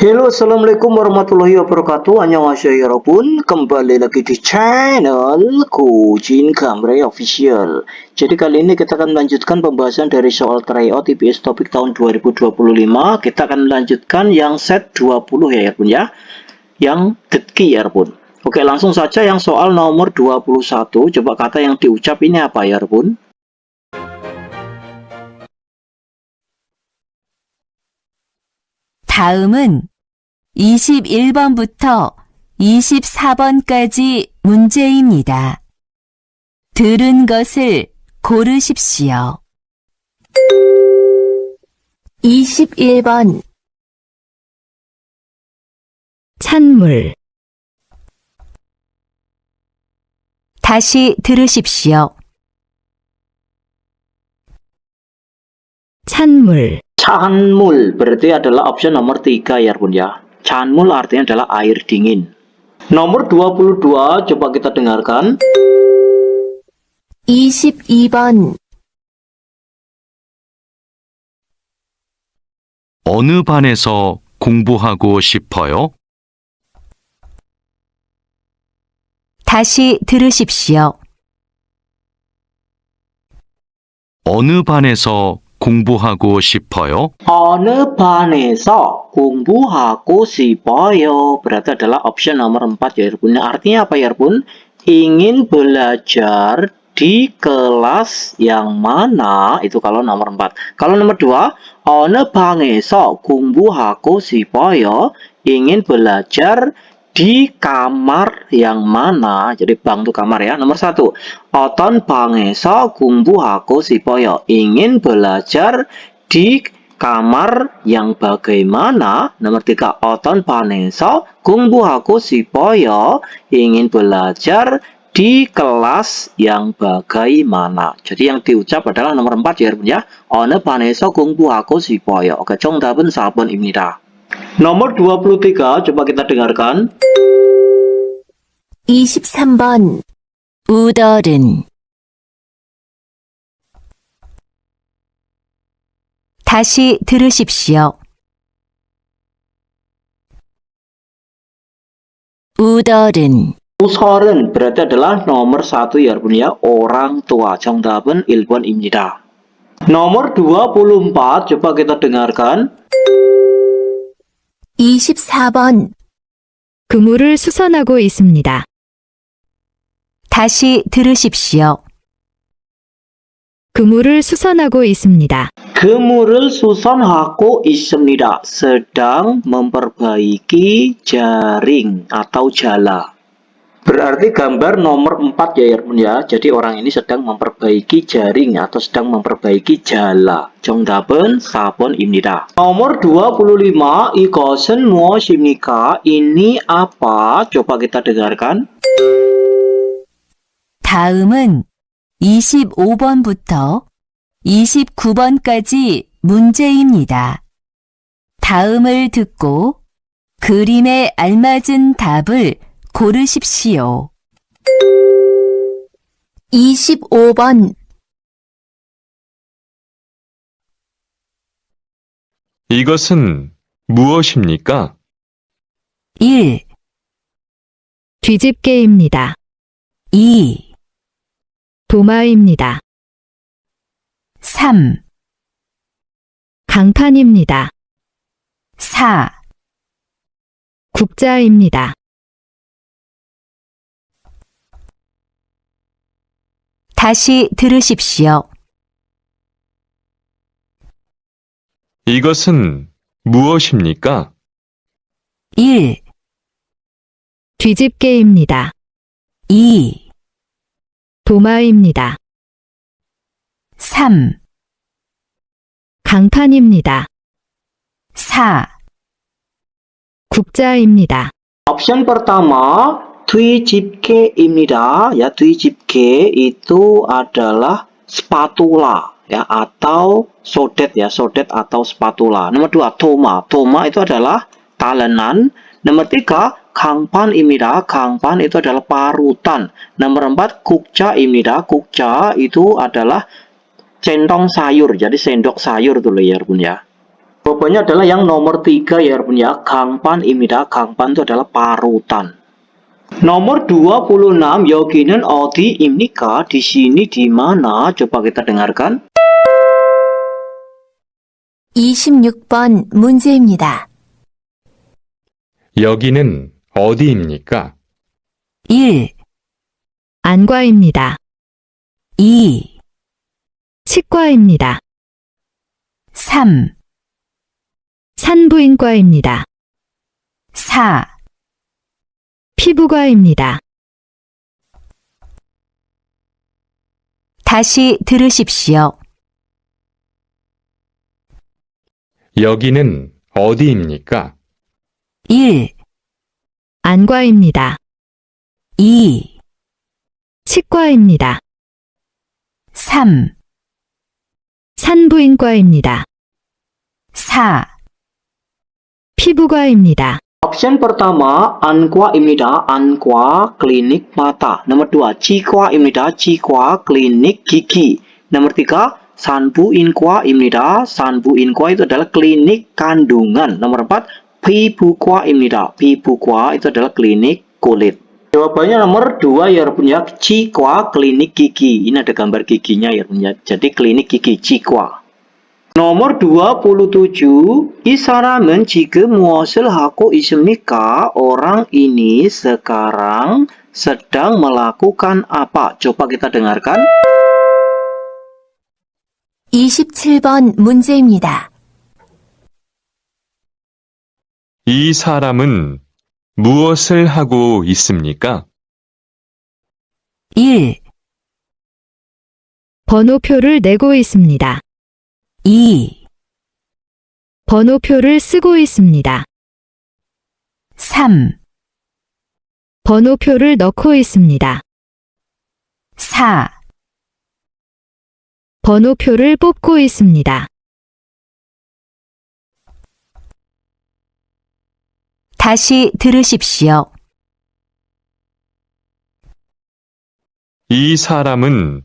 Halo, assalamualaikum warahmatullahi wabarakatuh. Annyeonghaseyo 여러분. Kembali lagi di channel Kujin Gamre Official. Jadi kali ini kita akan melanjutkan pembahasan dari soal tryout IPS topik tahun 2025. Kita akan melanjutkan yang set 20 ya pun ya. Yang detki ya pun. Oke, langsung saja yang soal nomor 21. Coba kata yang diucap ini apa ya pun? 다음은 21번부터 24번까지 문제입니다. 들은 것을 고르십시오. 21번 찬물. 다시 들으십시오. 찬물. Chanmul berarti adalah option nomor 3 ya bun ya. Chanmul artinya adalah air dingin. Nomor 22 coba kita dengarkan. 22번 어느 반에서 공부하고 싶어요? 다시 들으십시오. 어느 반에서 공부하고 싶어요? 어느 반에서 공부하고 싶어요 berarti adalah option nomor 4 ya bun. Artinya apa ya bun? Ingin belajar di kelas yang mana? Itu kalau nomor 4. Kalau nomor 2, 어느 방에서 공부하고 싶어요? Ingin belajar di kamar yang mana? Jadi bang itu kamar ya. Nomor 1, 어떤 방에서 공부하고 싶어요? Ingin belajar di kamar yang bagaimana? Nomor 3, 어떤 반에서 공부하고 싶어요? Ingin belajar di kelas yang bagaimana? Jadi yang diucap adalah nomor 4 ya. 어느 반에서 공부하고 싶어요. Oke, 정답은 4번입니다. Nomor 23 coba kita dengarkan. 23번 우덜은 다시 들으십시오. 우덜은 Usor은 berarti adalah nomor 1 ya bun ya. Orang tua. 정답은 1번입니다. Nomor 24 coba kita dengarkan. 24번 그물을 수선하고 있습니다. 다시 들으십시오. 그물을 수선하고 있습니다. Kemurul susanhaku ismida sedang memperbaiki jaring atau jala. Berarti gambar nomor 4 ya bun ya. Jadi orang ini sedang memperbaiki jaring atau sedang memperbaiki jala. 정답은 4번입니다. Nomor 25, 이것은 무엇입니까? Ini apa? Coba kita dengarkan. 다음은 25번부터 29번까지 문제입니다. 다음을 듣고 그림에 알맞은 답을 고르십시오. 25번 이것은 무엇입니까? 1, 뒤집개입니다. 2, 도마입니다. 3, 강판입니다. 4, 국자입니다. 다시 들으십시오. 이것은 무엇입니까? 1, 뒤집개입니다. 2, 도마입니다. 3, 강판입니다. 4, 국자입니다. Option pertama, 뒤집개입니다. Ya, 뒤집개 itu adalah spatula ya atau sodet ya, sodet atau spatula. Nomor 2, toma. Toma itu adalah talenan. Nomor 3, 강판입니다. 강판 itu adalah parutan. Nomor 4, 국자입니다. 국자 itu adalah centong sayur. Jadi sendok sayur dulu ya, Bun ya. Jawabannya adalah yang nomor 3 ya 여러분 ya. 강판입니다. 강판 itu adalah parutan. Nomor 26, 여기는 어디입니까? Di sini di mana? Coba kita dengarkan. 26번 문제입니다. 여기는 어디입니까? 1, 안과입니다. 2, 치과입니다. 3, 산부인과입니다. 4, 피부과입니다. 다시 들으십시오. 여기는 어디입니까? 1, 안과입니다. 2, 치과입니다. 3, 산부인과입니다. 4, 피부과입니다. Option pertama, 안과입니다. 안과 klinik mata. Nomor 2, 치과입니다. 치과 klinik gigi. Nomor 3, 산부인과입니다. 산부인과 itu adalah klinik kandungan. Nomor 4, pibu과입니다. pibu과 itu adalah klinik kulit. Jawabannya nomor 2 ya 여러분 ya. 치과 klinik gigi. Ini ada gambar giginya ya 여러분 ya. Jadi klinik gigi 치과. Nomor 27, 이 사람은 지금 무엇을 하고 있습니까? Orang ini sekarang sedang melakukan apa? Coba kita dengarkan. 27번 문제입니다. 이 사람은 무엇을 하고 있습니까? 1, 번호표를 내고 있습니다. 2, 번호표를 쓰고 있습니다. 3, 번호표를 넣고 있습니다. 4, 번호표를 뽑고 있습니다. 다시 들으십시오. 이 사람은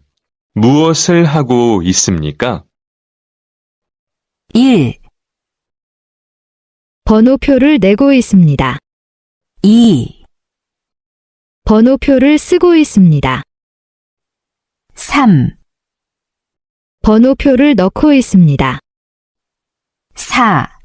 무엇을 하고 있습니까? 1, 번호표를 내고 있습니다. 2, 번호표를 쓰고 있습니다. 3, 번호표를 넣고 있습니다. 4,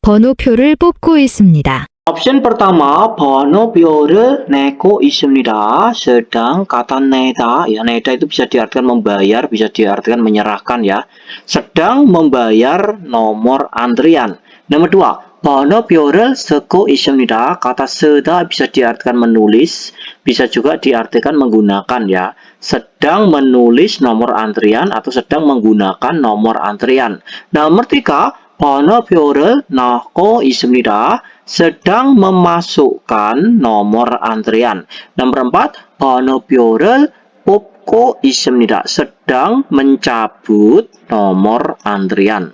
번호표를 뽑고 있습니다. Option pertama, 번호표를 내고 있습니다. Sedang kata neda, ya neda itu bisa diartikan membayar, bisa diartikan menyerahkan ya. Sedang membayar nomor antrian. Nomor 2, 번호표를 쓰고 있습니다. Kata seda bisa diartikan menulis, bisa juga diartikan menggunakan ya. Sedang menulis nomor antrian atau sedang menggunakan nomor antrian. Nomor 3, 번호표를 넣고 있습니다. Sedang memasukkan nomor antrian. Nomor 4, 번호표를 뽑고 있습니다. Sedang mencabut nomor antrian.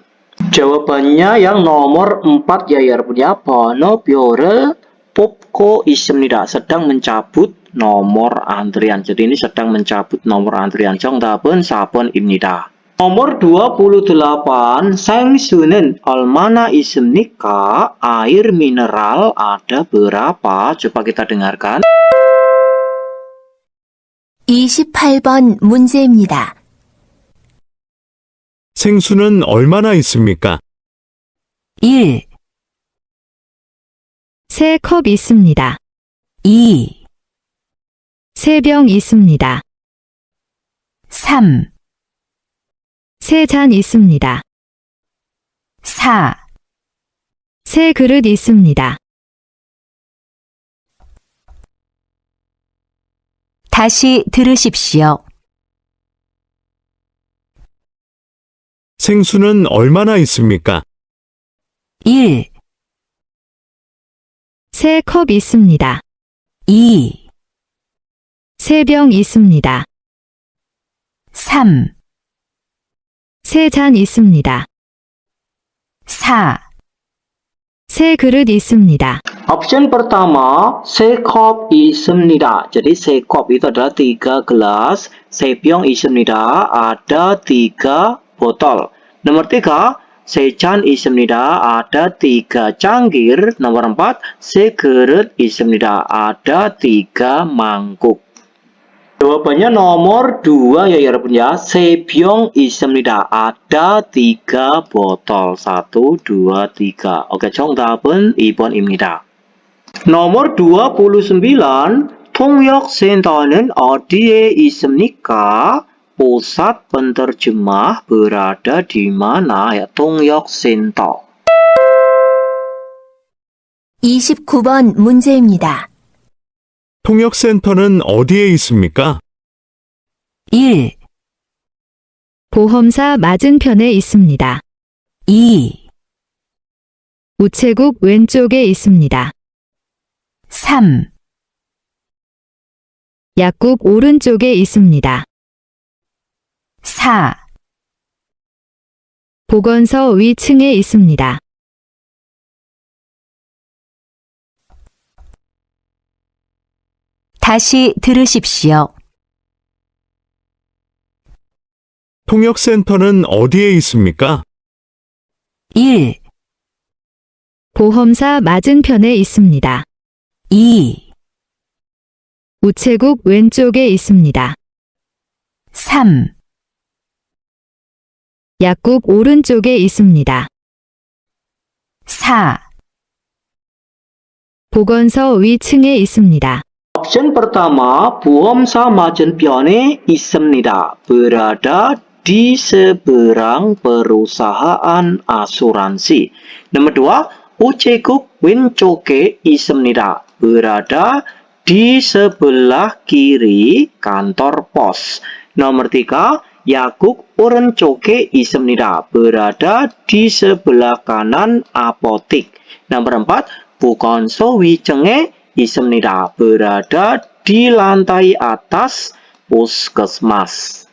Jawabannya yang nomor 4 ya 여러분 ya. 번호표를 뽑고 있습니다. Sedang mencabut nomor antrian. Jadi ini sedang mencabut nomor antrian. 정답은 4번입니다. Nomor 28, 생수는 얼마나 있습니까? Air mineral ada berapa? Coba kita dengarkan. 28번 문제입니다. 생수는 얼마나 있습니까? 1, 3컵 있습니다. 2, 3병 있습니다. 3, 3잔 있습니다. 4, 3그릇 있습니다. 다시 들으십시오. 생수는 얼마나 있습니까? 1, 3컵 있습니다. 2, 3병 있습니다. 3, 3잔 있습니다. 4, 3그릇 있습니다. Option pertama, sekop 있습니다. Jadi sekop itu adalah 3 gelas. 세병 있습니다. Ada 3 botol. Nomor 3, 세 잔 있습니다. Ada 3 cangkir. Nomor 4, 세 그릇 있습니다. Ada 3 mangkuk. Jawabannya nomor 2 ya 여러분 ya. 세 병 있습니다. Ada 3 botol. 1, 2, 3. Oke, 정답은 2번입니다. nomor 29, 통역센터는 어디에 있습니까? Pusat penerjemah berada di mana ya? 통역센터. 29번 문제입니다. 통역센터는 어디에 있습니까? 1, 보험사 맞은편에 있습니다. 2, 우체국 왼쪽에 있습니다. 3, 약국 오른쪽에 있습니다. 4, 보건소 위층에 있습니다. 다시 들으십시오. 통역센터는 어디에 있습니까? 1, 보험사 맞은편에 있습니다. 2, 우체국 왼쪽에 있습니다. 3, 약국 오른쪽에 있습니다. 4, 보건소 위층에 있습니다. Option pertama, 보험사 맞은편에 있습니다. Berada di seberang perusahaan asuransi. Nomor 2, 우체국 왼쪽에 있습니다. Berada di sebelah kiri kantor pos. Nomor 3, 약국 오른쪽에 있습니다. Berada di sebelah kanan apotik. Nomor 4, 보건소 위층에 있습니다. Berada di lantai atas puskesmas.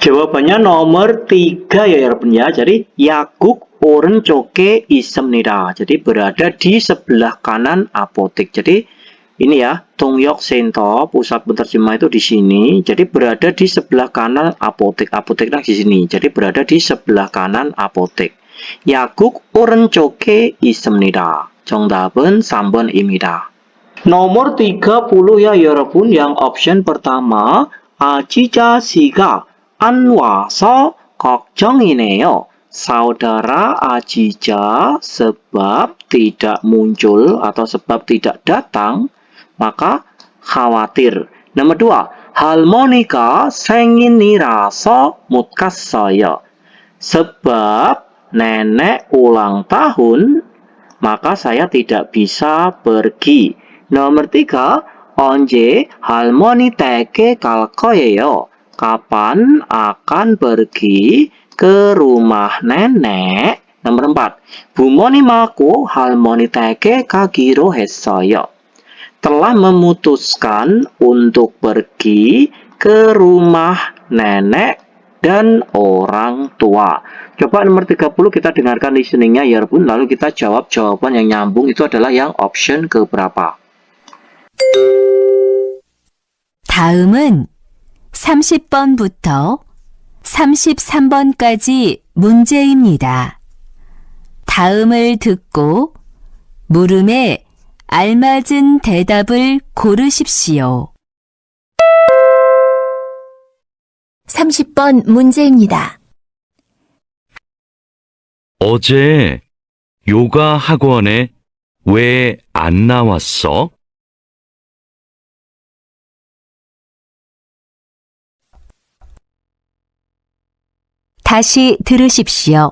Jawabannya nomor 3 ya 여러분 ya. Jadi 약국 오른쪽에 있습니다. Jadi berada di sebelah kanan apotik. Jadi ini ya, 통역센터 pusat penerjemah itu di sini. Jadi berada di sebelah kanan apotek. Apoteknya di sini. Jadi berada di sebelah kanan apotek. 약국 오른쪽에 있습니다. 정답은 3번입니다. nomor 30 ya 여러분. Yang option pertama, 아지자 씨가 안 와서 걱정이네요. Saudara Ajija sebab tidak muncul atau sebab tidak datang, maka khawatir. Nomor 2, 할머니가 생일이라서 못 갔어요. Sebab nenek ulang tahun, maka saya tidak bisa pergi. Nomor 3, 언제 할머니 댁에 갈 거예요? Kapan akan pergi ke rumah nenek? Nomor 4, 부모님하고 할머니 댁에 가기로 했어요. Telah memutuskan untuk pergi ke rumah nenek dan orang tua. Coba nomor 30 kita dengarkan listeningnya ya Bun. Lalu kita jawab jawaban yang nyambung itu adalah yang option keberapa. 다음은 30번부터 33번까지 문제입니다. 다음을 듣고 물음에 알맞은 대답을 고르십시오. 30번 문제입니다. 어제 요가 학원에 왜 안 나왔어? 다시 들으십시오.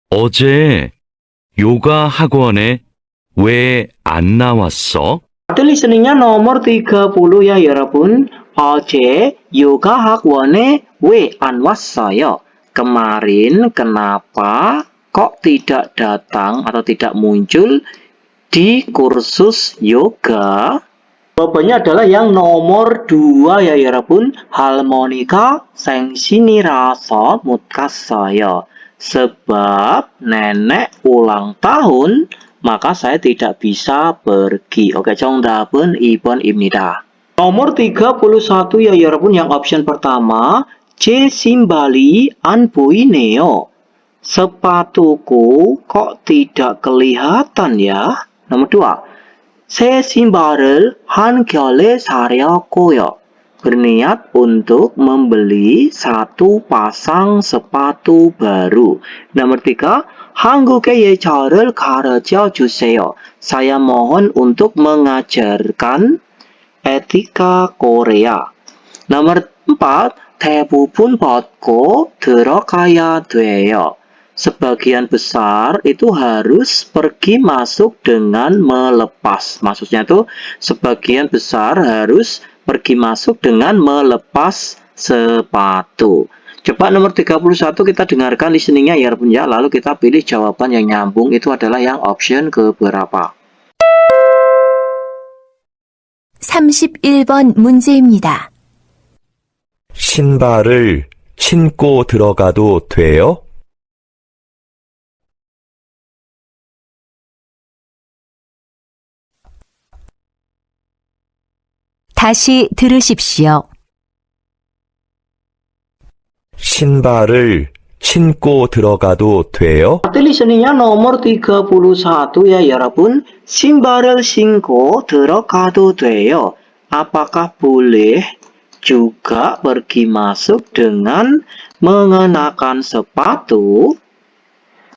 어제 요가 학원에 왜 안 나왔어? Ada listeningnya nomor 30 ya 여러분. 어제 yoga 학원에 왜 안 왔어요? Kemarin kenapa kok tidak datang atau tidak muncul di kursus yoga? Jawabannya adalah yang nomor 2 ya 여러분. 할머니가 생신이라서 못 갔어요. Sebab nenek ulang tahun, maka saya tidak bisa pergi. Oke, 정답은 2번입니다. Nomor 31 ya 여러분, yang option pertama, 제 신발이 안 보이네요. sepatuku kok tidak kelihatan ya? Nomor 2. 새 신발을 한 켤레 사려고요. berniat untuk membeli satu pasang sepatu baru. Nomor 3. 한국의 예절을 가르쳐 주세요. Saya mohon untuk mengajarkan etika Korea. Nomor 4. 대부분 벗고 들어가야 돼요. Sebagian besar itu harus pergi masuk dengan melepas. Maksudnya itu sebagian besar harus pergi masuk dengan melepas sepatu. Coba nomor 31 kita dengarkan listeningnya ya Bun ya. Lalu kita pilih jawaban yang nyambung, itu adalah yang option keberapa. 31번 문제입니다. 신발을 신고 들어가도 돼요? 다시 들으십시오. 신발을 신고 들어가도 돼요? Arti listeningnya nomor 31 ya 여러분. 신발을 신고 들어가도 돼요. Apakah boleh juga pergi masuk dengan mengenakan sepatu?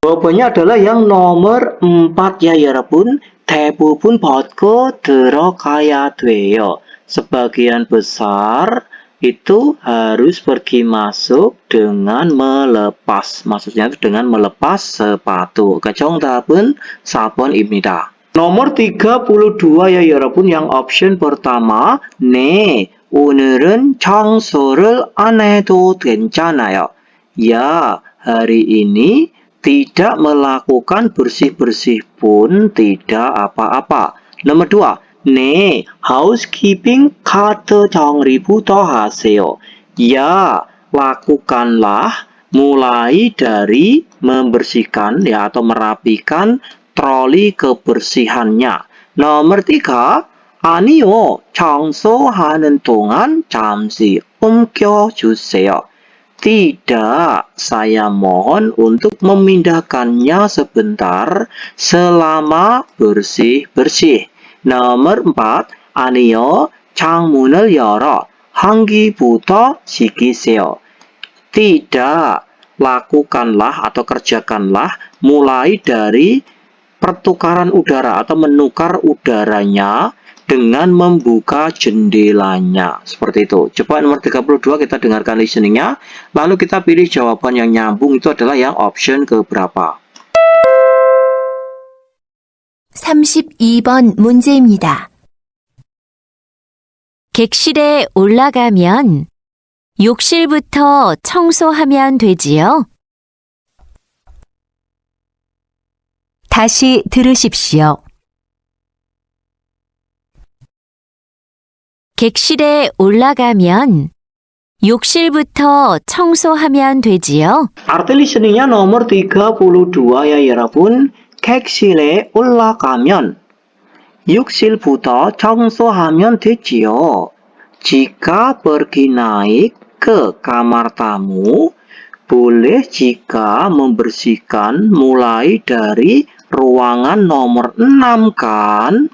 Jawabannya adalah yang nomor 4 ya 여러분. 대부분 벗고 들어가야 돼요. Sebagian besar itu harus pergi masuk dengan melepas. Maksudnya itu dengan melepas sepatu. 정답은 4번입니다. nomor 32 ya 여러분. Yang option pertama, 네, 오늘은 청소를 안 해도 괜찮아요. Ya, hari ini tidak melakukan bersih-bersih pun tidak apa-apa. Nomor 2. 네, housekeeping 카드 정리부터 하세요. Ya, lakukanlah mulai dari membersihkan ya atau merapikan troli kebersihannya. Nomor 3. 아니요, 청소하는 동안 잠시 옮겨주세요. Tidak, saya mohon untuk memindahkannya sebentar selama bersih-bersih. Nomor 4. 아니요, 창문을 열어 환기부터 시키세요. Tidak, lakukanlah atau kerjakanlah mulai dari pertukaran udara atau menukar udaranya dengan membuka jendelanya. Seperti itu. Coba nomor 32 kita dengarkan listeningnya. Lalu kita pilih jawaban yang nyambung, itu adalah yang option keberapa. 32번 문제입니다. 객실에 올라가면 욕실부터 청소하면 되지요? 다시 들으십시오. 객실에 올라가면 욕실부터 청소하면 되지요? Arti listeningnya nomor 32 ya 여러분. 객실에 올라가면 욕실부터 청소하면 되지요. Jika pergi naik ke kamar tamu, boleh jika membersihkan mulai dari ruangan nomor 6 kan?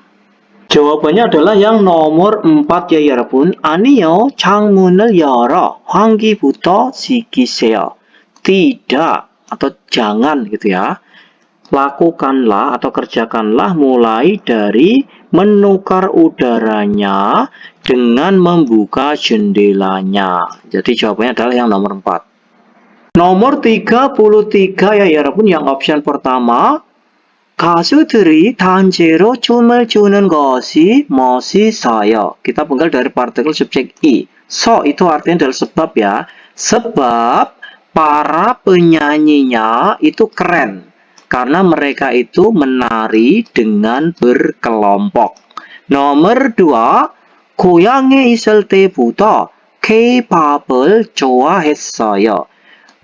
Jawabannya adalah yang nomor 4 ya 여러분. 아니요, 창문을 열어 환기부터 시키세요. Tidak atau jangan gitu ya. Lakukanlah atau kerjakanlah mulai dari menukar udaranya dengan membuka jendelanya. Jadi jawabannya adalah yang nomor 4. Nomor 33 ya 여러분. Yang option pertama, 가수들이 단체로 춤을 추는 것이 멋있어요. Kita penggal dari partikel subjek i. So itu artinya adalah sebab ya. Sebab para penyanyinya itu keren. Karena mereka itu menari dengan berkelompok. nomor 2. 고향에 있을 때부터 K-pop을 좋아했어요.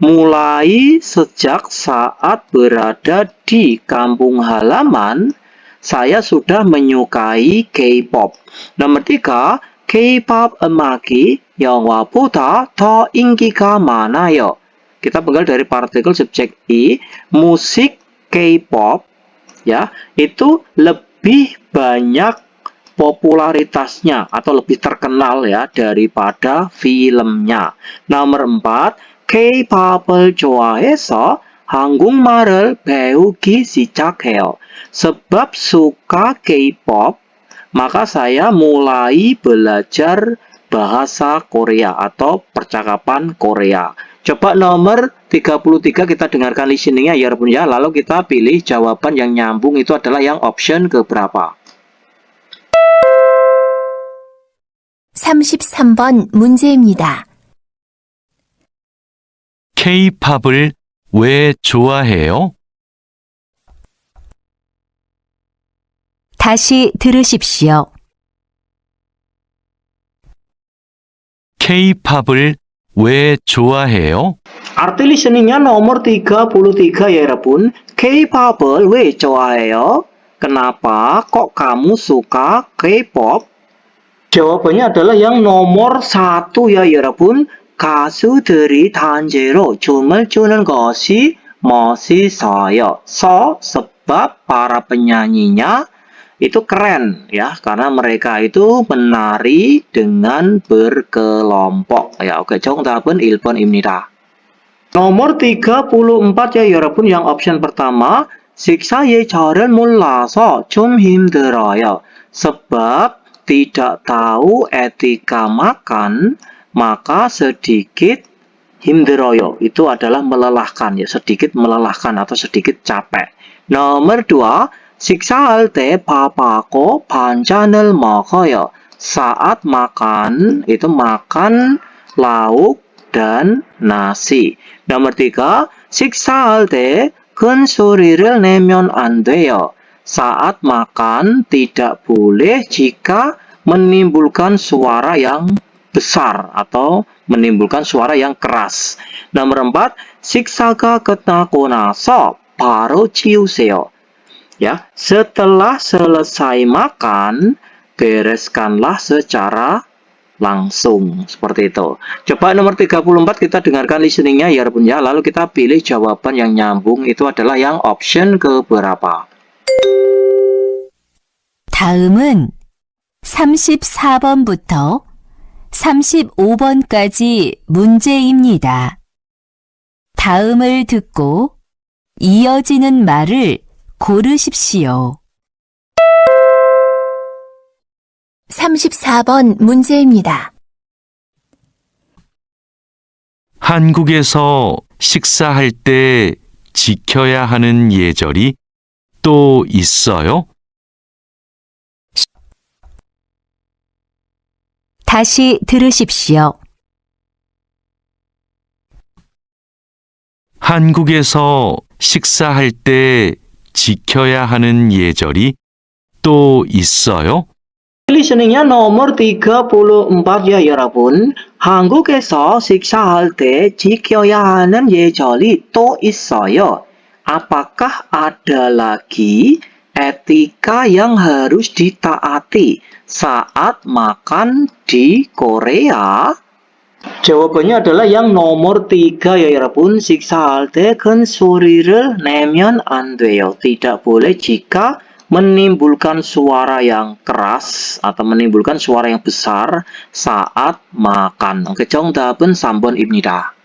Mulai sejak saat berada di kampung halaman, saya sudah menyukai K-pop. nomor 3. K-pop 음악이 영화보다 더 인기가 많아요. Kita penggal dari partikel subjek I, musik K-pop ya, itu lebih banyak popularitasnya atau lebih terkenal ya daripada filmnya. Nomor 4, K-pop을 좋아해서 한국말을 배우기 시작해요. Sebab suka K-pop, maka saya mulai belajar bahasa Korea atau percakapan Korea. Coba nomor 33 kita dengarkan listeningnya ya Bun ya. Lalu kita pilih jawaban yang nyambung itu adalah yang option keberapa. 33번 문제입니다. K-팝을 왜 좋아해요? 다시 들으십시오. K-팝을 왜 좋아해요? Arti listeningnya nomor 33 ya Bun. K-pop을 왜 좋아해요? Kenapa kok kamu suka K-pop? Jawabannya adalah yang nomor 1 ya 여러분. 가수들이 단체로 춤을 추는 것이 멋있어요. sebab para penyanyinya itu keren ya, karena mereka itu menari dengan berkelompok ya. Oke, 정답은 1번입니다. nomor 34 ya 여러분, yang option pertama, siksa 예절을 몰라서 좀 힘들어요. sebab tidak tahu etika makan, maka sedikit 힘들어요. Itu adalah melelahkan ya, sedikit melelahkan atau sedikit capek. nomor 2, 식사할 때 밥하고 반찬을 먹어요. Saat makan itu makan lauk dan nasi. nomor 3, 식사할 때 큰 소리를 내면 안 돼요. Saat makan tidak boleh jika menimbulkan suara yang besar atau menimbulkan suara yang keras. nomor 4, 식사가 끝나고 나서 바로 치우세요. Ya, setelah selesai makan, bereskanlah secara langsung. Seperti itu. Coba nomor 34 kita dengarkan listeningnya ya Bun ya. Lalu kita pilih jawaban yang nyambung itu adalah yang option keberapa. 다음은 34번부터 35번까지 문제입니다. 다음을 듣고 이어지는 말을 고르십시오. 34번 문제입니다. 한국에서 식사할 때 지켜야 하는 예절이 또 있어요? 다시 들으십시오. 한국에서 식사할 때 지켜야 하는 예절이 또 있어요? Listeningnya nomor 34 ya 여러분. 한국에서 식사할 때 지켜야 하는 예절이 또 있어요. Apakah ada lagi etika yang harus ditaati saat makan di Korea? Jawabannya adalah yang nomor 3 ya 여러분. 식사할 때 큰 소리를 내면 안 돼요. Tidak boleh jika menimbulkan suara yang keras atau menimbulkan suara yang besar saat makan. Oke, 정답은 3번입니다.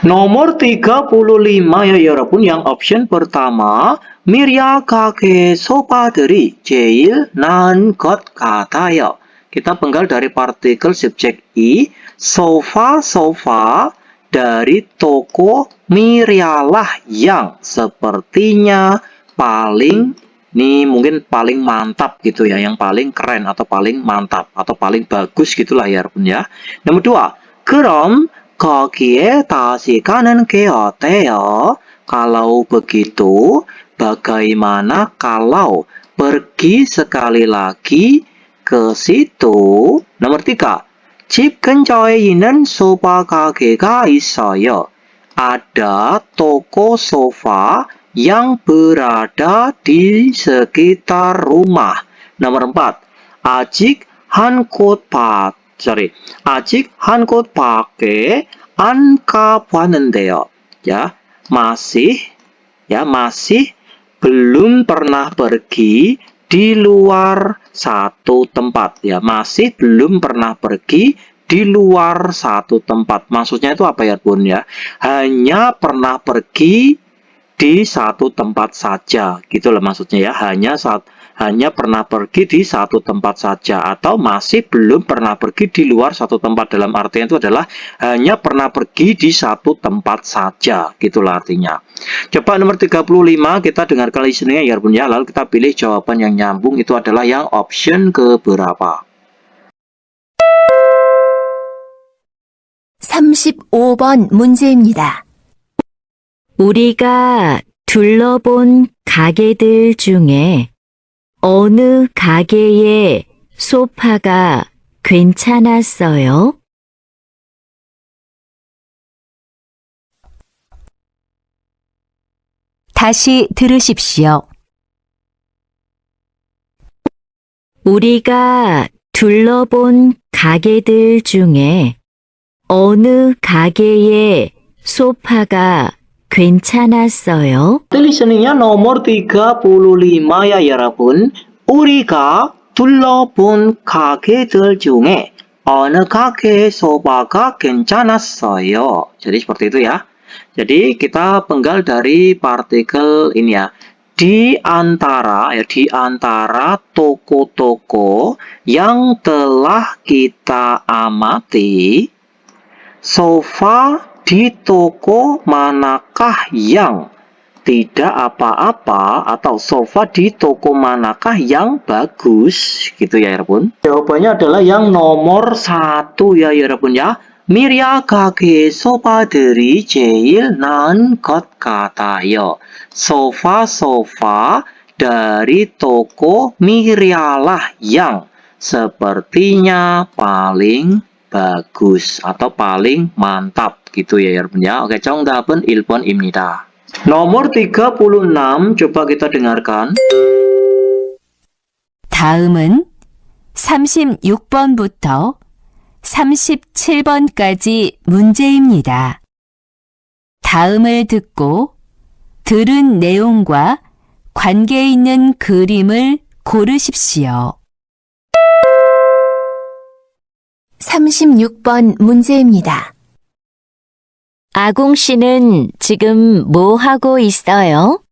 nomor 35 ya 여러분, yang option pertama, 미리아 가게 소파들이 제일 나은 것 같아요. Kita penggal dari partikel subjek I, sofa dari toko Mirialah yang sepertinya paling, ini mungkin paling mantap gitu ya, yang paling keren atau paling mantap atau paling bagus gitulah ya 여러분 ya. nomor 2, 그럼 거기에 다시 가는 게 어때요? Kalau begitu, bagaimana kalau pergi sekali lagi ke situ? nomor 3, 집 근처에 있는 소파 가게가 있어요. Ada toko sofa yang berada di sekitar rumah. nomor 4, 아직 한 곳 아직 한 곳 밖에 안 가봤는데요. Ya, masih belum pernah pergi di luar satu tempat. Ya, masih belum pernah pergi di luar satu tempat. Maksudnya itu apa ya, Bun ya? Hanya pernah pergi di satu tempat saja. Gitu loh maksudnya ya. Hanya pernah pergi di satu tempat saja, atau masih belum pernah pergi di luar satu tempat. Dalam artian itu adalah hanya pernah pergi di satu tempat saja, gitulah artinya. Coba nomor 35 kita dengarkan listeningnya ya Bun ya, lalu kita pilih jawaban yang nyambung. Itu adalah yang option keberapa? 35번 문제입니다. 우리가 둘러본 가게들 중에 어느 가게의 소파가 괜찮았어요? 다시 들으십시오. 우리가 둘러본 가게들 중에 어느 가게의 소파가 괜찮았어요? Listeningnya nomor 35 ya 여러분. 우리가 둘러본 가게들 중에 어느 가게의 소파가 괜찮았어요. Jadi seperti itu ya. Jadi kita penggal dari partikel ini ya. Di antara toko-toko yang telah kita amati, sofa di toko manakah yang tidak apa-apa, atau sofa di toko manakah yang bagus, gitu ya 여러분. Jawabannya adalah yang nomor 1 ya 여러분 ya. 미리아 가게 소파들이 제일 나은 것 같아요. sofa dari toko Mirialah yang sepertinya paling bagus atau paling mantap, gitu ya 여러분 ya. Oke, 정답은 1번입니다. Nomor 36 coba kita dengarkan. 다음은 36번부터 37번까지 문제입니다. 다음을 듣고 들은 내용과 관계 있는 그림을 고르십시오. 36번 문제입니다. 아궁 씨는 지금 뭐 하고 있어요?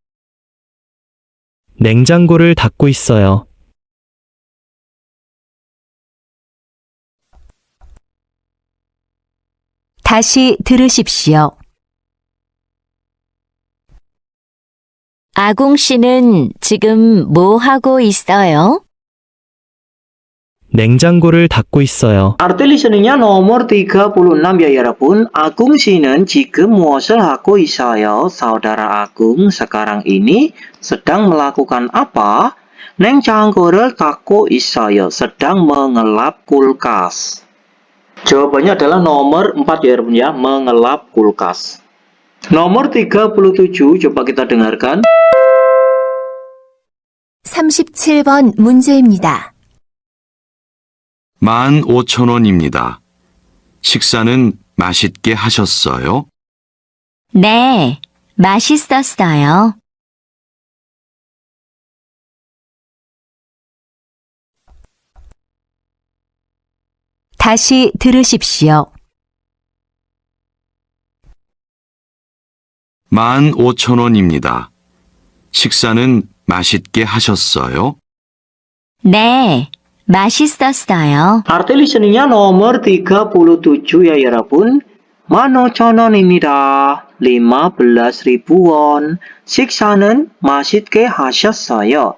냉장고를 닫고 있어요. 다시 들으십시오. 아궁 씨는 지금 뭐 하고 있어요? 냉장고를 닫고 있어요. Arti listeningnya nomor 36 ya 여러분. Agung 씨는 지금 무엇을 하고 있어요? Saudara Agung sekarang ini sedang melakukan apa? 냉장고를 닫고 있어요. Sedang mengelap kulkas. Jawabannya adalah nomor 4 ya 여러분 ya. Mengelap kulkas. Nomor 37 coba kita dengarkan. 37번 문제입니다. 15,000원입니다. 식사는 맛있게 하셨어요? 네, 맛있었어요. 다시 들으십시오. 15,000원입니다. 식사는 맛있게 하셨어요? 네, 맛있었어요. Arti listeningnya nomor 37 ya 여러분. 15,000원입니다. 15.000 won. 식사는 맛있게 하셨어요.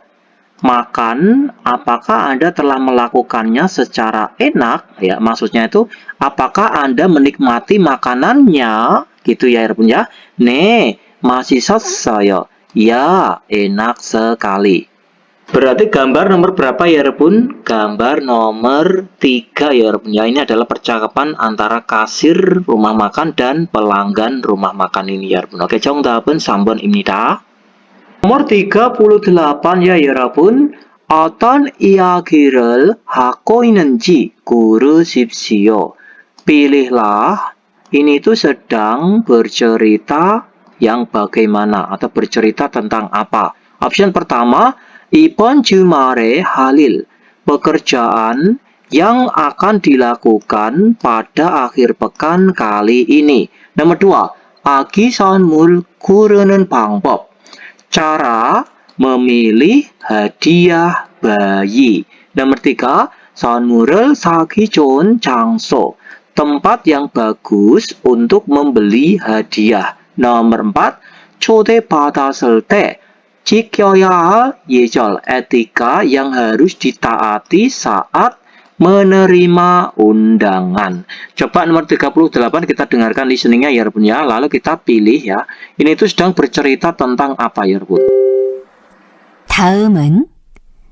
Makan, apakah Anda telah melakukannya secara enak? Ya, maksudnya itu apakah Anda menikmati makanannya? Gitu ya, 여러분 ya. 네, 맛있었어요. Ya, enak sekali. Berarti gambar nomor berapa ya, 여러분? Gambar nomor 3 ya, 여러분 ya. Ini adalah percakapan antara kasir rumah makan dan pelanggan rumah makan ini ya, 여러분. Oke, 정답은 3번입니다. Nomor 38 ya 여러분. 어떤 이야기를 하고 있는지 고르십시오. Pilihlah. Ini tuh sedang bercerita yang bagaimana atau bercerita tentang apa. Option pertama, 이번 주말에 할 일. Pekerjaan yang akan dilakukan pada akhir pekan kali ini. Nomor 2, 아기 선물 고르는 방법. Cara memilih hadiah bayi. Nomor 3, 선물을 사기 좋은 장소. Tempat yang bagus untuk membeli hadiah. Nomor 4, 초대받았을 때 지켜야 할 예절, etika yang harus ditaati saat menerima undangan. Coba nomor 38 kita dengarkan listeningnya ya Bun ya. Lalu kita pilih ya. Ini tuh sedang bercerita tentang apa ya Bun? 다음은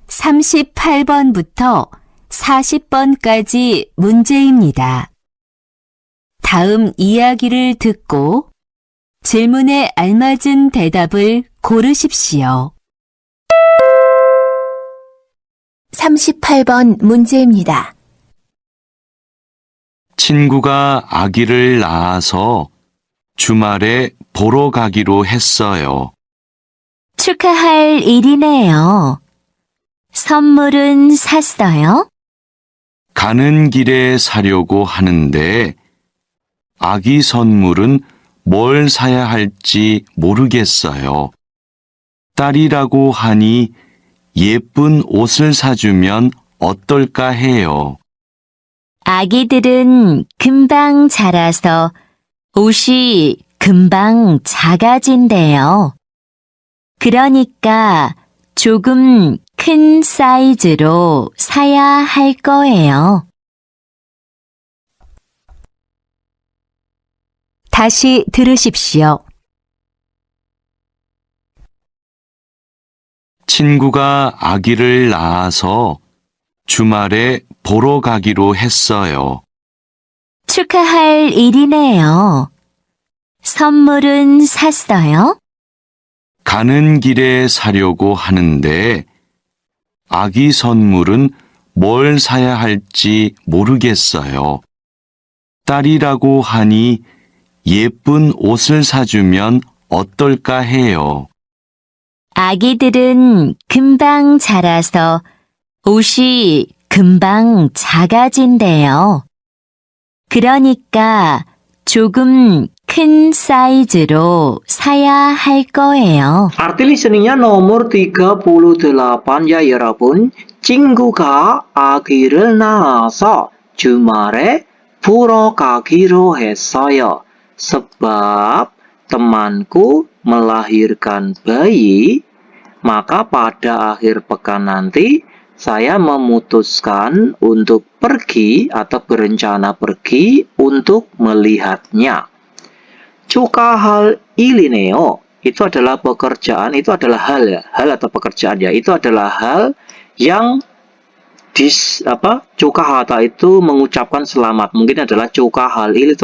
38번부터 40번까지 문제입니다. 다음 이야기를 듣고 질문에 알맞은 대답을 고르십시오. 38번 문제입니다. 친구가 아기를 낳아서 주말에 보러 가기로 했어요. 축하할 일이네요. 선물은 샀어요? 가는 길에 사려고 하는데 아기 선물은 뭘 사야 할지 모르겠어요. 딸이라고 하니 예쁜 옷을 사주면 어떨까 해요. 아기들은 금방 자라서 옷이 금방 작아진대요. 그러니까 조금 큰 사이즈로 사야 할 거예요. 다시 들으십시오. 친구가 아기를 낳아서 주말에 보러 가기로 했어요. 축하할 일이네요. 선물은 샀어요? 가는 길에 사려고 하는데 아기 선물은 뭘 사야 할지 모르겠어요. 딸이라고 하니 예쁜 옷을 사주면 어떨까 해요. 아기들은 금방 자라서 옷이 금방 작아진대요. 그러니까 조금 큰 사이즈로 사야 할 거예요. Arti listeningnya nomor 38 ya 여러분. 친구가 아기를 낳아서 주말에 보러 가기로 했어요. Sebab temanku melahirkan bayi, maka pada akhir pekan nanti saya memutuskan untuk pergi atau berencana pergi untuk melihatnya. 축하할 일이네요. Itu adalah pekerjaan, itu adalah hal ya, hal atau pekerjaan ya. Itu adalah hal yang 축하하다 itu mengucapkan selamat. Mungkin adalah 축하할 일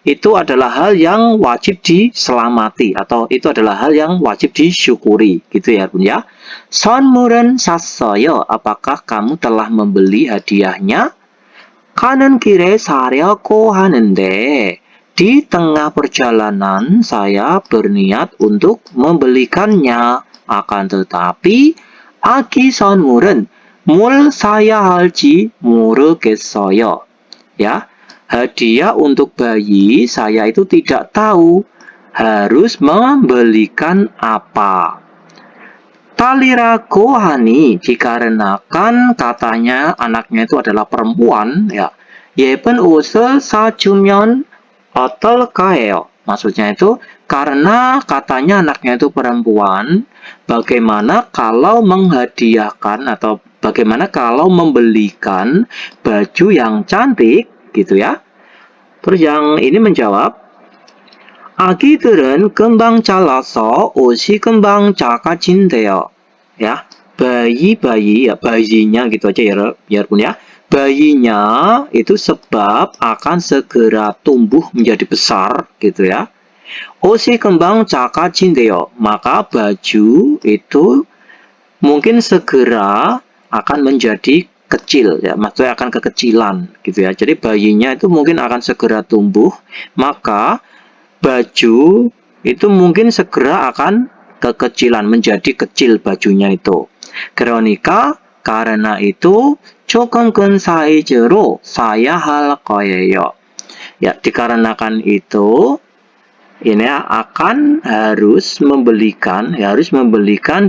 itu adalah hal yang wajib diselamati atau itu adalah hal yang wajib disyukuri gitu ya Bun ya. 선물은 샀어요. Apakah kamu telah membeli hadiahnya? 가는 길에 사려고 하는데 di tengah perjalanan saya berniat untuk membelikannya. Akan tetapi 아기 선물은 뭘 사야 할지 모르겠어요. Ya, hadiah untuk bayi saya itu tidak tahu harus membelikan apa. Talirago hani, dikarenakan katanya anaknya itu adalah perempuan ya. 예쁜 옷을 사주면 어떨까요? Maksudnya itu karena katanya anaknya itu perempuan, bagaimana kalau menghadiahkan atau bagaimana kalau membelikan baju yang cantik gitu ya. Terus yang ini menjawab, 아기들은 금방 자라서 옷이 금방 작아진대요. Ya, bayi ya, bayinya gitu aja ya biarpun ya. Bayinya itu sebab akan segera tumbuh menjadi besar gitu ya. 옷이 금방 작아진대요. Maka baju itu mungkin segera akan menjadi kecil ya, maksudnya akan kekecilan gitu ya. Jadi bayinya itu mungkin akan segera tumbuh, maka baju itu mungkin segera akan kekecilan, menjadi kecil bajunya itu. 그러니까 karena itu 조금 큰 사이즈로 사야 할 거예요. Ya, dikarenakan itu ini harus membelikan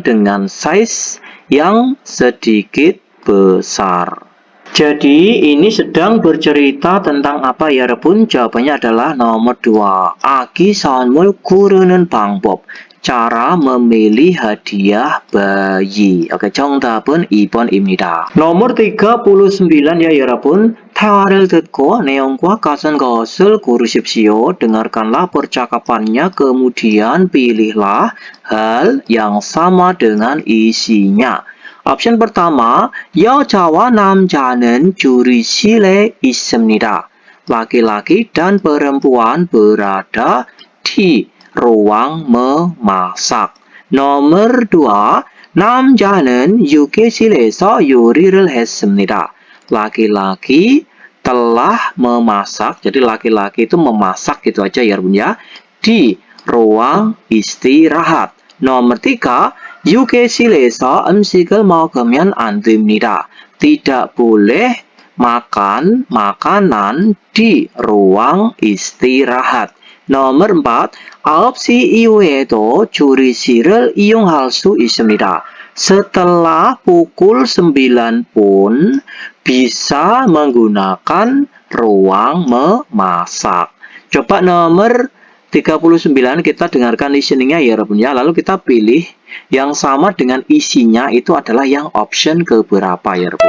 dengan size yang sedikit besar. Jadi ini sedang bercerita tentang apa ya 여러분? Jawabannya adalah nomor 2. 아기 선물 고르는 방법. Cara memilih hadiah bayi. Oke, 정답은 2번입니다. nomor 39 ya 여러분. 대화를 듣고 내용과 같은 것을 고르십시오. Dengarkanlah percakapannya, kemudian pilihlah hal yang sama dengan isinya. Option pertama, 여자와 남자는 조리실에 있습니다. Laki-laki dan perempuan berada di ruang memasak. nomor 2, 남자는 휴게실에서 요리를 했습니다. Laki-laki telah memasak, jadi laki-laki itu memasak gitu aja ya bun ya, di ruang istirahat. nomor 3, 휴게실에서 음식을 먹으면 안 됩니다. Tidak boleh makan makanan di ruang istirahat. nomor 4, 9시 이후에도 조리실을 이용할 수 있습니다. Setelah pukul 9 pun bisa menggunakan ruang memasak. Coba nomor 39 kita dengarkan listeningnya ya Rabun ya. Lalu kita pilih yang sama dengan isinya, itu adalah yang option keberapa ya Rabun.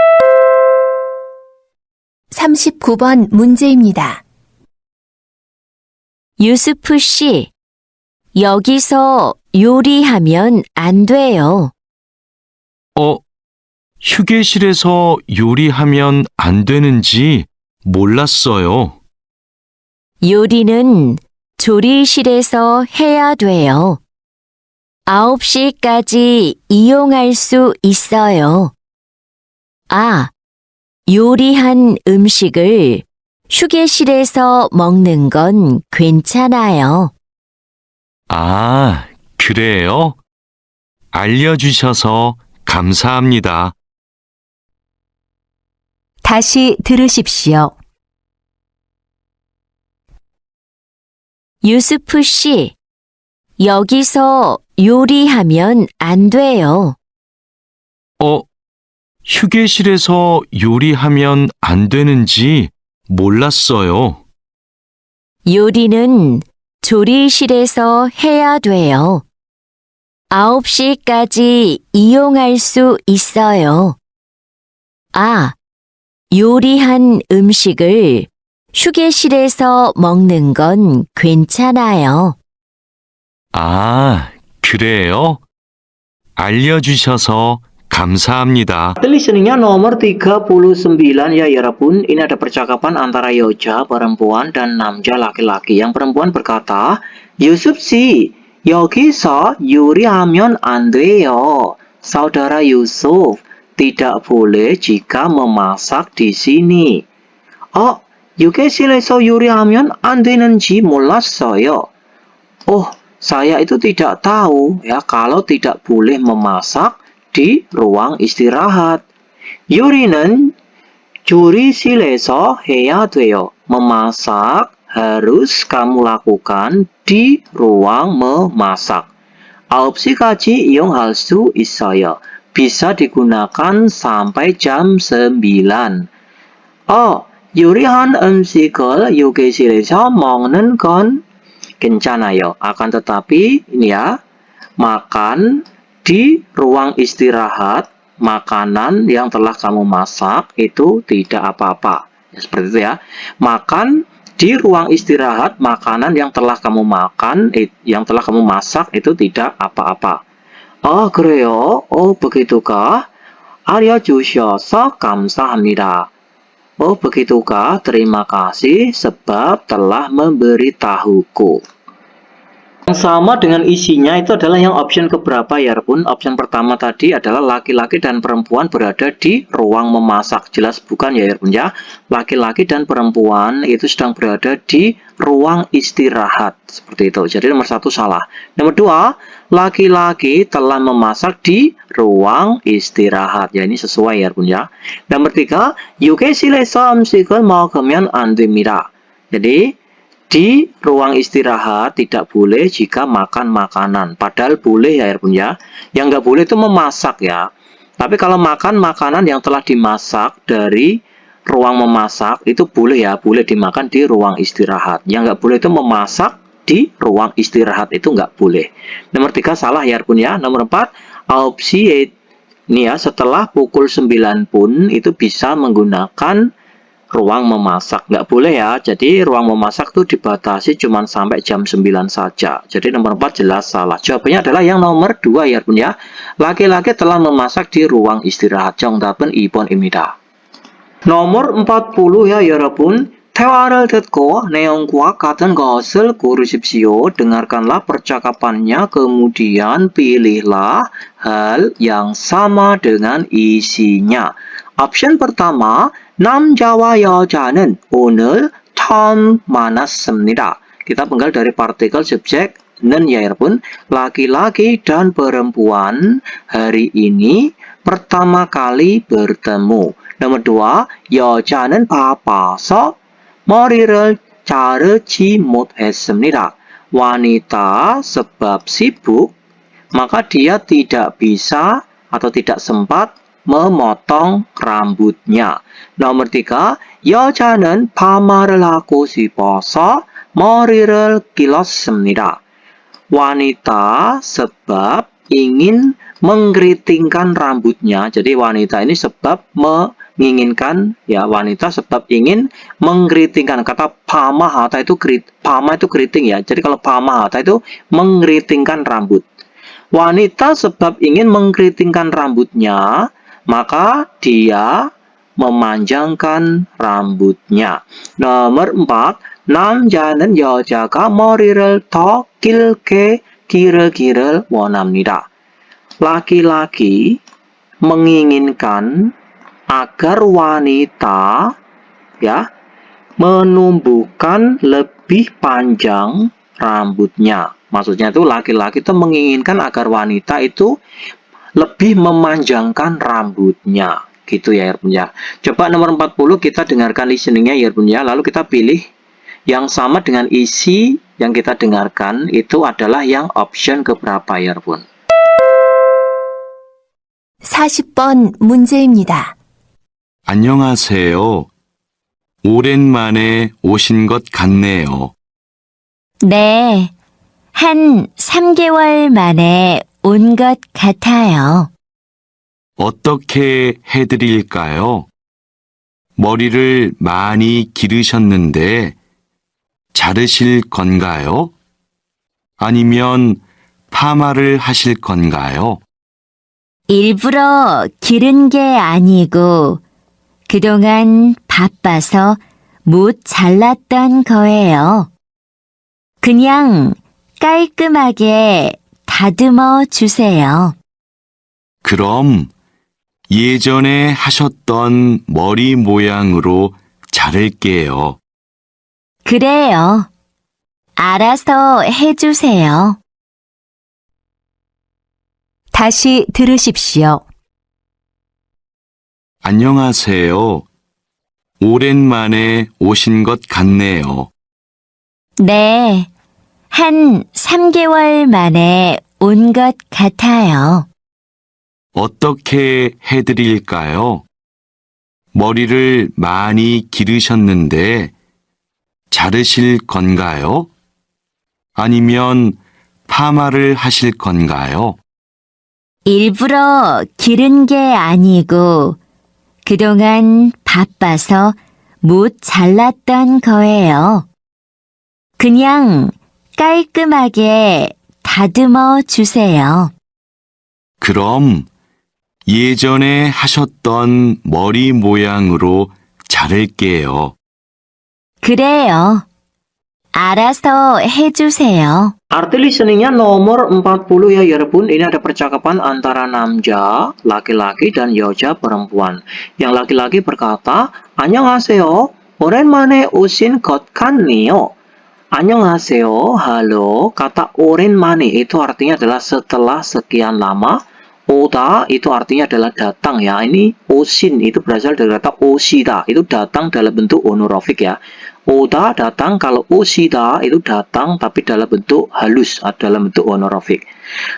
39번 문제입니다. 유스프 씨, 여기서 요리하면 안 돼요. 휴게실에서 요리하면 안 되는지 몰랐어요. 요리는 조리실에서 해야 돼요. 9시까지 이용할 수 있어요. 요리한 음식을 휴게실에서 먹는 건 괜찮아요. 그래요? 알려주셔서 감사합니다. 다시 들으십시오. 유스프 씨, 여기서 요리하면 안 돼요. 휴게실에서 요리하면 안 되는지 몰랐어요. 요리는 조리실에서 해야 돼요. 9시까지 이용할 수 있어요. 요리한 음식을 휴게실에서 먹는 건 괜찮아요. 그래요? 알려주셔서 감사합니다. Listeningnya nomor 39 ya Rabun. Ini ada percakapan antara Yoja perempuan dan Namja laki-laki. Yang perempuan berkata, Yusuf 씨, 여기서 요리하면 안 돼요. Saudara Yusuf, tidak boleh jika memasak di sini. 휴게실에서 요리하면 안 되는지 몰랐어요. Saya itu tidak tahu ya kalau tidak boleh memasak di ruang istirahat. 요리는 조리실에서 해야 돼요. Memasak harus kamu lakukan di ruang memasak. 9시까지 이용할 수 있어요. Bisa digunakan sampai jam 9. 요리한 음식을 휴게실에서 먹는 건 괜찮아요. Akan tetapi ini ya, makan di ruang istirahat makanan yang telah kamu masak itu tidak apa-apa. Seperti itu ya. Makan di ruang istirahat makanan yang telah kamu masak itu tidak apa-apa. 그래요? begitukah? 알려주셔서 감사합니다. begitukah? Terima kasih sebab telah memberitahuku. Yang sama dengan isinya itu adalah yang option keberapa ya Pun? Option pertama tadi adalah laki-laki dan perempuan berada di ruang memasak. Jelas bukan ya Pun ya? Laki-laki dan perempuan itu sedang berada di ruang istirahat. Seperti itu. Jadi nomor 1 salah. Nomor 2, laki-laki telah memasak di ruang istirahat. Ya ini sesuai ya Pun ya. Nomor 3, 휴게실에서 음식을 먹으면 안 됩니다. Jadi di ruang istirahat tidak boleh jika makan makanan. Padahal boleh ya Pun ya. Yang nggak boleh itu memasak ya. Tapi kalau makan makanan yang telah dimasak dari ruang memasak itu boleh ya. Boleh dimakan di ruang istirahat. Yang nggak boleh itu memasak di ruang istirahat. Itu nggak boleh. Nomor 3 salah ya Pun ya. Nomor 4, opsi ini ya, setelah pukul 9 pun itu bisa menggunakan ruang memasak. Nggak boleh ya. Jadi ruang memasak itu dibatasi cuma sampai jam 9 saja. Jadi nomor 4 jelas salah. Jawabannya adalah yang nomor 2 ya Pun ya. Laki-laki telah memasak di ruang istirahat. 정답은 2번입니다. nomor 40 ya 여러분. 대화를 듣고 내용과 같은 것을 고르십시오. Dengarkanlah percakapannya, kemudian pilihlah hal yang sama dengan isinya. Option pertama, 남자와 여자는 오늘 처음 만났습니다. Kita penggal dari partikel subjek 는 ya Pun. Laki-laki dan perempuan hari ini pertama kali bertemu. Nomor 2, 여자는 바빠서 머리를 자르지 못했습니다. Wanita sebab sibuk maka dia tidak bisa atau tidak sempat memotong rambutnya. nomor 3, 여자는 파마를 하고 싶어서 머리를 길렀습니다. Wanita sebab ingin mengkeritingkan rambutnya. Jadi wanita ini sebab menginginkan ya, wanita sebab ingin mengkeritingkan. Kata pamahata itu pama itu keriting ya. Jadi kalau pamahata itu mengkeritingkan rambut. Wanita sebab ingin mengkeritingkan rambutnya, maka dia memanjangkan rambutnya. nomor 4, 남자는 여자가 머리를 더 길게 기르기를 원합니다. Laki-laki menginginkan agar wanita ya menumbuhkan lebih panjang rambutnya. Maksudnya itu laki-laki itu menginginkan agar wanita itu lebih memanjangkan rambutnya. Gitu ya Pun ya. Coba nomor 40 kita dengarkan listeningnya ya Pun ya. Lalu kita pilih yang sama dengan isi yang kita dengarkan itu adalah yang option keberapa ya Pun. 40번 문제입니다. 안녕하세요. 오랜만에 오신 것 같네요. 네, 한 3개월 만에 온 것 같아요. 어떻게 해드릴까요? 머리를 많이 기르셨는데 자르실 건가요? 아니면 파마를 하실 건가요? 일부러 기른 게 아니고 그동안 바빠서 못 잘랐던 거예요. 그냥 깔끔하게 다듬어 주세요. 그럼 예전에 하셨던 머리 모양으로 자를게요. 그래요. 알아서 해주세요. 다시 들으십시오. 안녕하세요. 오랜만에 오신 것 같네요. 네, 한 3개월 만에 온 것 같아요. 어떻게 해드릴까요? 머리를 많이 기르셨는데 자르실 건가요? 아니면 파마를 하실 건가요? 일부러 기른 게 아니고 그동안 바빠서 못 잘랐던 거예요. 그냥 깔끔하게 다듬어 주세요. 그럼 예전에 하셨던 머리 모양으로 자를게요. 그래요. 알아서 해주세요. Arti listeningnya nomor 40 ya 여러분. Ini ada percakapan antara namja, laki-laki dan 여자 perempuan. Yang laki-laki berkata, 안녕하세요. 오랜만에 오신 것 같네요. 안녕하세요. Halo. Kata 오랜만에 itu artinya adalah setelah sekian lama. 오다 itu artinya adalah datang ya. Ini 오신 itu berasal dari kata 오시다. Itu datang dalam bentuk honorific ya. 오다 datang, kalau 오시다 itu datang tapi dalam bentuk halus, dalam bentuk honorific.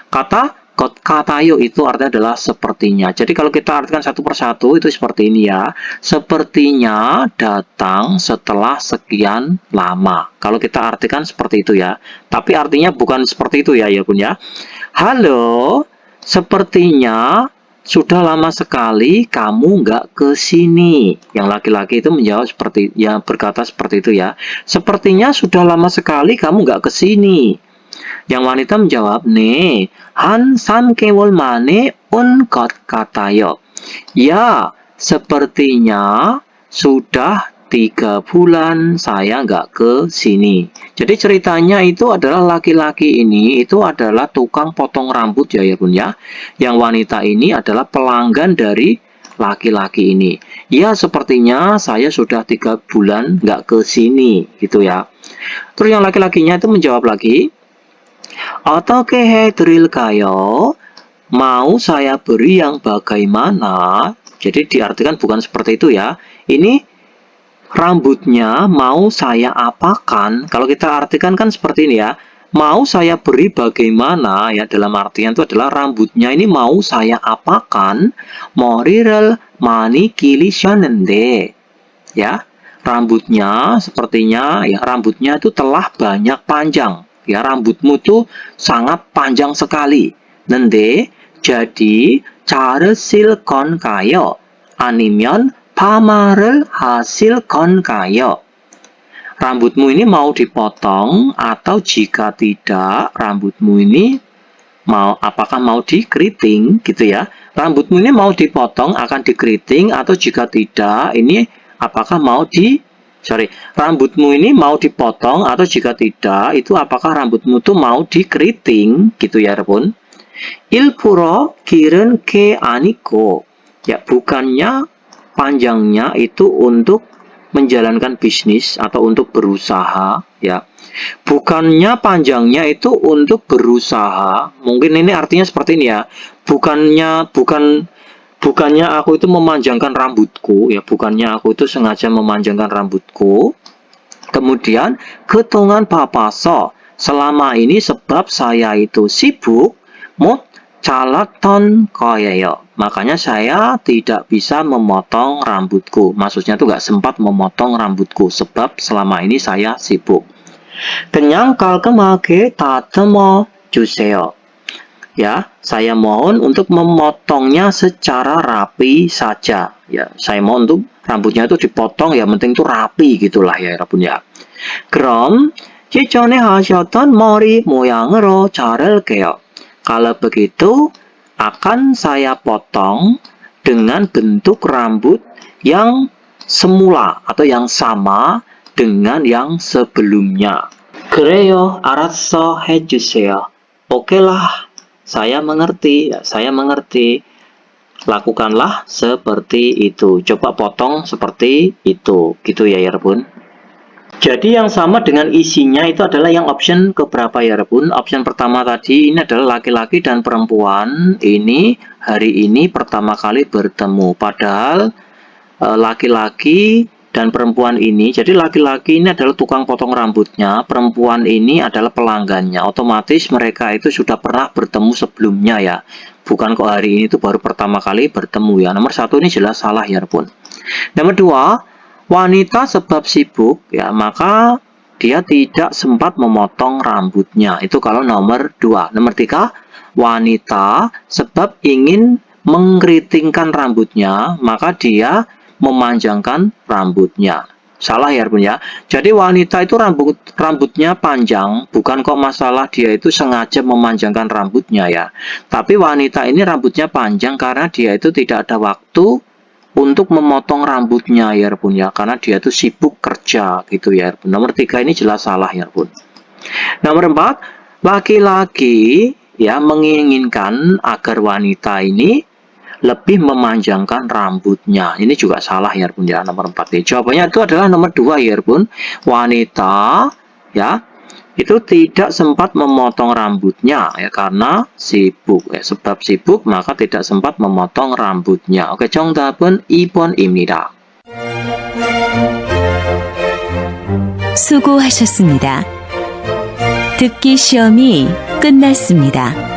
Kata 것 같아요 itu artinya adalah sepertinya. Jadi kalau kita artikan satu persatu itu seperti ini ya. Sepertinya datang setelah sekian lama. Kalau kita artikan seperti itu ya. Tapi artinya bukan seperti itu ya ya Bun ya. Halo, sepertinya sudah lama sekali kamu nggak ke sini. Yang laki-laki itu menjawab seperti ya, berkata seperti itu ya. Sepertinya sudah lama sekali kamu nggak ke sini. Yang wanita menjawab, 네, 한 3개월 만에 온 것 같아요. Ya, sepertinya sudah 3 bulan saya nggak ke sini. Jadi ceritanya itu adalah laki-laki ini itu adalah tukang potong rambut ya Bun ya. Yang wanita ini adalah pelanggan dari laki-laki ini. Ya, sepertinya saya sudah 3 bulan nggak ke sini gitu ya. Terus yang laki-lakinya itu menjawab lagi, 어떻게 해드릴까요? Mau saya beri yang bagaimana? Jadi diartikan bukan seperti itu ya. Ini rambutnya mau saya apakan? Kalau kita artikan kan seperti ini ya. Mau saya beri bagaimana? Ya, dalam artian itu adalah rambutnya ini mau saya apakan? 머리를 많이 기르셨는데. Ya, rambutnya sepertinya ya rambutnya itu telah banyak panjang. Ya, rambutmu itu sangat panjang sekali. 근데 jadi 자르실 건가요? 아니면 파마를 하실 건가요? Rambutmu ini mau dipotong atau jika tidak rambutmu ini apakah mau dikeriting gitu ya. Rambutmu ini mau dipotong akan dikeriting atau jika tidak ini apakah rambutmu ini mau dipotong atau jika tidak itu apakah rambutmu itu mau dikeriting gitu ya Repun. 일부러 기른 게 아니고 ya bukannya panjangnya itu untuk menjalankan bisnis atau untuk berusaha ya. Bukannya panjangnya itu untuk berusaha. Mungkin ini artinya seperti ini ya. Bukannya aku itu memanjangkan rambutku ya, bukannya aku itu sengaja memanjangkan rambutku. Kemudian 그동안 바빠서 selama ini sebab saya itu sibuk 못 잘랐던 거예요. Makanya saya tidak bisa memotong rambutku. Maksudnya itu nggak sempat memotong rambutku sebab selama ini saya sibuk. 그냥 깔끔하게 다듬어 주세요. Ya, saya mohon untuk memotongnya secara rapi saja. Ya, saya mohon untuk rambutnya itu dipotong ya, penting itu rapi gitulah ya, Rabun ya. 그럼 예전에 하셨던 머리 모양으로 자를게요. Kalau begitu, akan saya potong dengan bentuk rambut yang semula atau yang sama dengan yang sebelumnya. 그래요, 알았어 해주세요. Oke lah. Saya mengerti, lakukanlah seperti itu. Coba potong seperti itu, gitu ya Bun. Jadi yang sama dengan isinya itu adalah yang option keberapa ya Bun? Option pertama tadi ini adalah laki-laki dan perempuan. Ini hari ini pertama kali bertemu. Padahal laki-laki dan perempuan ini, jadi laki-laki ini adalah tukang potong rambutnya, perempuan ini adalah pelanggannya. Otomatis mereka itu sudah pernah bertemu sebelumnya ya. Bukan kok hari ini itu baru pertama kali bertemu ya. Nomor 1 ini jelas salah ya Bun. Nomor 2, wanita sebab sibuk ya, maka dia tidak sempat memotong rambutnya. Itu kalau nomor 2. Nomor 3, wanita sebab ingin mengkeritingkan rambutnya, maka dia memanjangkan rambutnya. Salah ya Bun ya. Jadi wanita itu rambutnya panjang, bukan kok masalah dia itu sengaja memanjangkan rambutnya ya. Tapi wanita ini rambutnya panjang karena dia itu tidak ada waktu untuk memotong rambutnya ya Yarbun ya, karena dia tuh sibuk kerja gitu ya Yarbun. Nomor 3 ini jelas salah ya Yarbun. Nomor 4, laki-laki ya menginginkan agar wanita ini lebih memanjangkan rambutnya. Ini juga salah ya Yarbun ya, nomor 4 ini. Jawabannya itu adalah nomor 2 ya Yarbun. Wanita ya itu tidak sempat memotong rambutnya ya karena sibuk ya, sebab sibuk maka tidak sempat memotong rambutnya. Oke, 정답은 2번입니다. 수고하셨습니다. 듣기 시험이 끝났습니다.